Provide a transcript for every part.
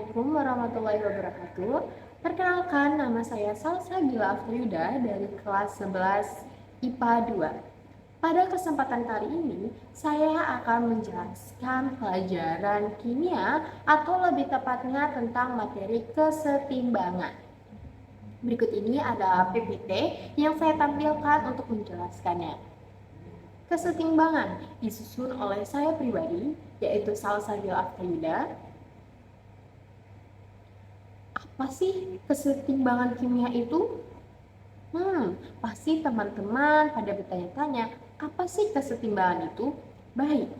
Assalamualaikum warahmatullahi wabarakatuh. Perkenalkan, nama saya Salsabila Afriuda dari kelas 11 IPA 2. Pada kesempatan kali ini, saya akan menjelaskan pelajaran kimia atau lebih tepatnya tentang materi kesetimbangan. Berikut ini adalah PPT yang saya tampilkan untuk menjelaskannya. Kesetimbangan disusun oleh saya pribadi, yaitu Salsabila Afriuda. Apa sih kesetimbangan kimia itu? Pasti teman-teman pada bertanya-tanya, apa sih kesetimbangan itu? Baik,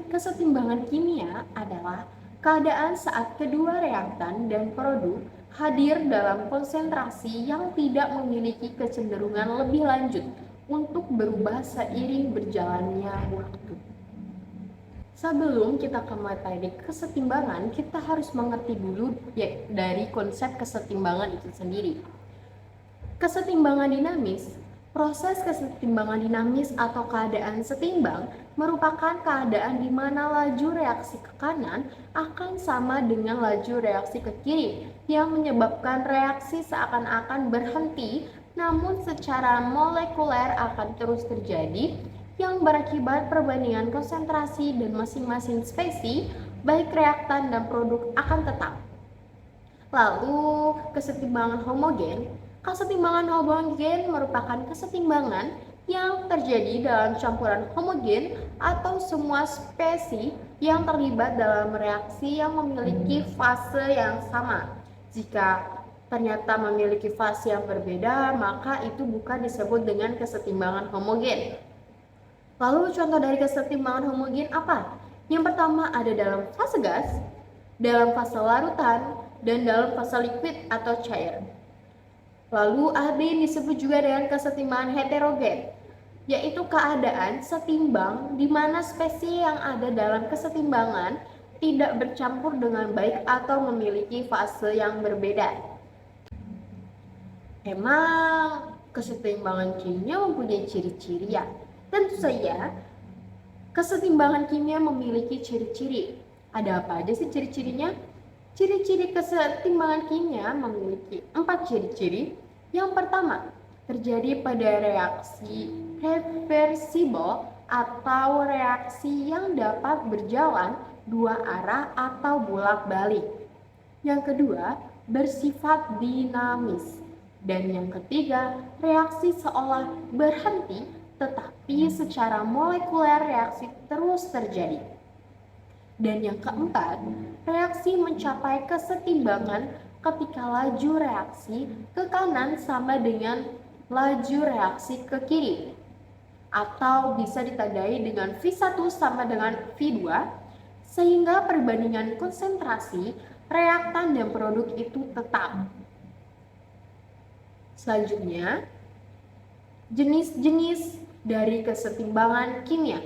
kesetimbangan kimia adalah keadaan saat kedua reaktan dan produk hadir dalam konsentrasi yang tidak memiliki kecenderungan lebih lanjut untuk berubah seiring berjalannya waktu. Sebelum kita ke materi kesetimbangan, kita harus mengerti dulu dari konsep kesetimbangan itu sendiri. Kesetimbangan dinamis, proses kesetimbangan dinamis atau keadaan setimbang merupakan keadaan di mana laju reaksi ke kanan akan sama dengan laju reaksi ke kiri yang menyebabkan reaksi seakan-akan berhenti, namun secara molekuler akan terus terjadi yang berakibat perbandingan konsentrasi dan masing-masing spesies, baik reaktan dan produk akan tetap. Lalu, kesetimbangan homogen. Kesetimbangan homogen merupakan kesetimbangan yang terjadi dalam campuran homogen atau semua spesies yang terlibat dalam reaksi yang memiliki fase yang sama. Jika ternyata memiliki fase yang berbeda, maka itu bukan disebut dengan kesetimbangan homogen. Lalu contoh dari kesetimbangan homogen apa? Yang pertama ada dalam fase gas, dalam fase larutan, dan dalam fase liquid atau cair. Lalu ada yang disebut juga dengan kesetimbangan heterogen, yaitu keadaan setimbang di mana spesies yang ada dalam kesetimbangan tidak bercampur dengan baik atau memiliki fase yang berbeda. Emang kesetimbangan kimia mempunyai ciri-ciri ya? Tentu saja, kesetimbangan kimia memiliki ciri-ciri. Ada apa aja sih ciri-cirinya? Ciri-ciri kesetimbangan kimia memiliki 4 ciri-ciri. Yang pertama, terjadi pada reaksi reversible atau reaksi yang dapat berjalan dua arah atau bolak-balik. Yang kedua, bersifat dinamis. Dan yang ketiga, reaksi seolah berhenti tetapi secara molekuler reaksi terus terjadi. Dan yang keempat, reaksi mencapai kesetimbangan ketika laju reaksi ke kanan sama dengan laju reaksi ke kiri. Atau bisa ditandai dengan V1 sama dengan V2, sehingga perbandingan konsentrasi reaktan dan produk itu tetap. Selanjutnya, jenis-jenis dari kesetimbangan kimia.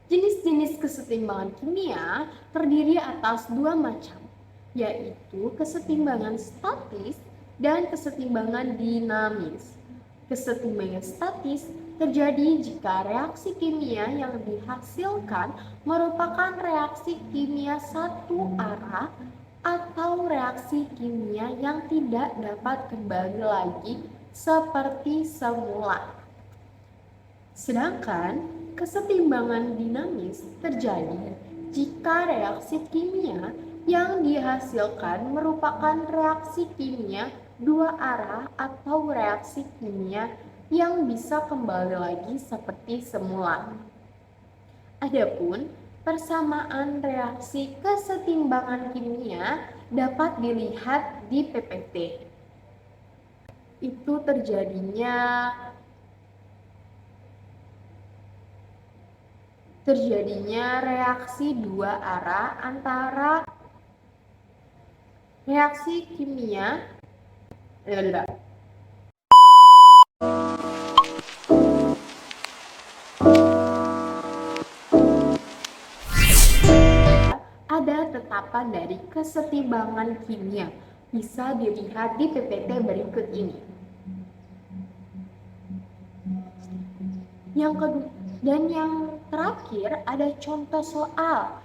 Jenis-jenis kesetimbangan kimia terdiri atas dua macam, yaitu kesetimbangan statis dan kesetimbangan dinamis. Kesetimbangan statis terjadi jika reaksi kimia yang dihasilkan merupakan reaksi kimia satu arah atau reaksi kimia yang tidak dapat kembali lagi seperti semula. Sedangkan kesetimbangan dinamis terjadi jika reaksi kimia yang dihasilkan merupakan reaksi kimia dua arah atau reaksi kimia yang bisa kembali lagi seperti semula. Adapun persamaan reaksi kesetimbangan kimia dapat dilihat di PPT. Itu terjadinya reaksi dua arah antara reaksi kimia ada tetapan dari kesetimbangan kimia. Bisa dilihat di PPT berikut ini. Yang kedua, dan yang terakhir ada contoh soal.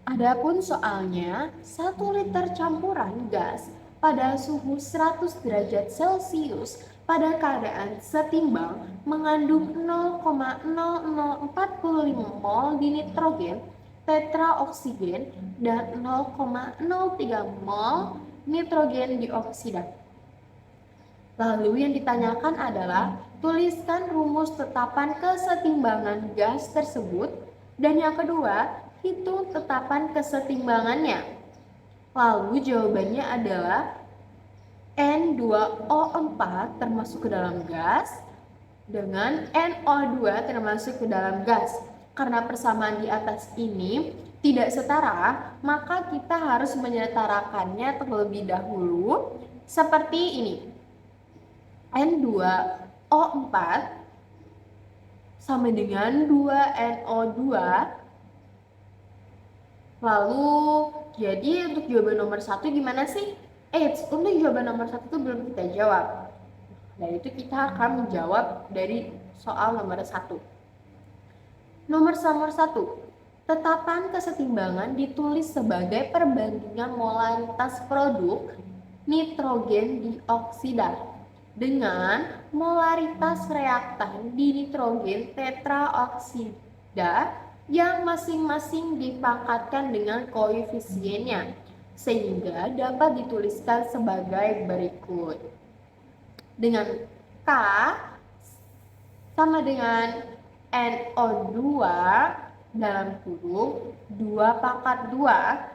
Adapun soalnya, 1 liter campuran gas pada suhu 100 derajat Celcius pada keadaan setimbang mengandung 0,0045 mol di nitrogen tetraoksigen dan 0,03 mol nitrogen dioksida. Lalu yang ditanyakan adalah tuliskan rumus tetapan kesetimbangan gas tersebut, dan yang kedua, hitung tetapan kesetimbangannya. Lalu jawabannya adalah N2O4 termasuk ke dalam gas dengan NO2 termasuk ke dalam gas. Karena persamaan di atas ini tidak setara, maka kita harus menyetarakannya terlebih dahulu seperti ini. N2O4 sama dengan 2NO2. Lalu, jadi untuk jawaban nomor 1 gimana sih? Untuk jawaban nomor 1 itu belum kita jawab. Dan itu kita akan menjawab dari soal nomor 1. Nomor 1. Tetapan kesetimbangan ditulis sebagai perbandingan molaritas produk nitrogen dioksida dengan molaritas reaktan di nitrogen tetraoksida yang masing-masing dipangkatkan dengan koefisiennya, sehingga dapat dituliskan sebagai berikut. Dengan K sama dengan NO2 dalam kurung 2/2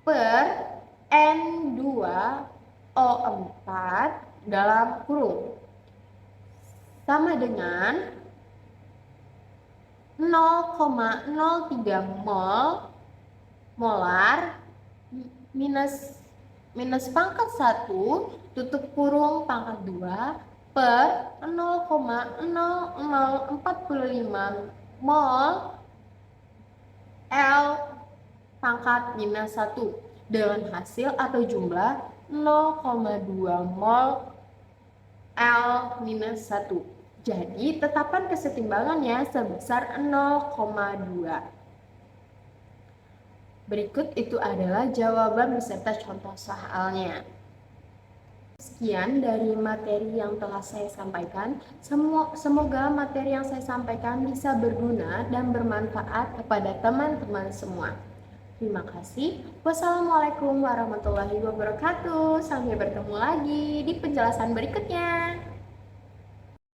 per N2O4 dalam kurung sama dengan 0,03 molar minus pangkat 1 tutup kurung pangkat 2 per 0,0045 mol L pangkat minus 1 dengan hasil atau jumlah 0,2 mol L minus 1. Jadi tetapan kesetimbangannya sebesar 0,2. Berikut itu adalah jawaban beserta contoh soalnya. Sekian dari materi yang telah saya sampaikan. Semoga materi yang saya sampaikan bisa berguna dan bermanfaat kepada teman-teman semua. Terima kasih. Wassalamualaikum warahmatullahi wabarakatuh. Sampai bertemu lagi di penjelasan berikutnya.